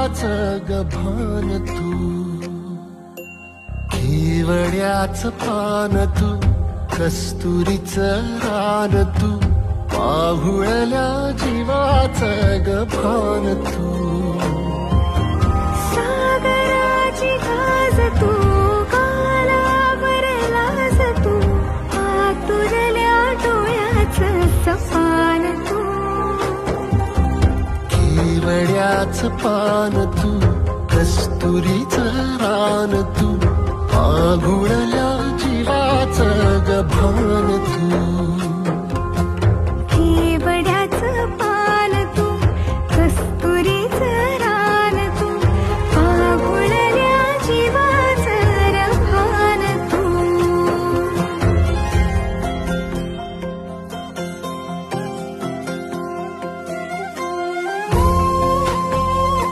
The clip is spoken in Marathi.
जीवाचं गभान तू, केवड्याचं पान तू, कस्तुरीचं रान तू, पाहुळल्या जीवाचं गभान तू, सागराची गाज तू, कालावरलाज तू, आतुरल्या डोळ्याचं सपान तू, केवड्याचं पान तू, कस्तुरीचं रान तू, पाहुळल्या जीवाचं गभान तू.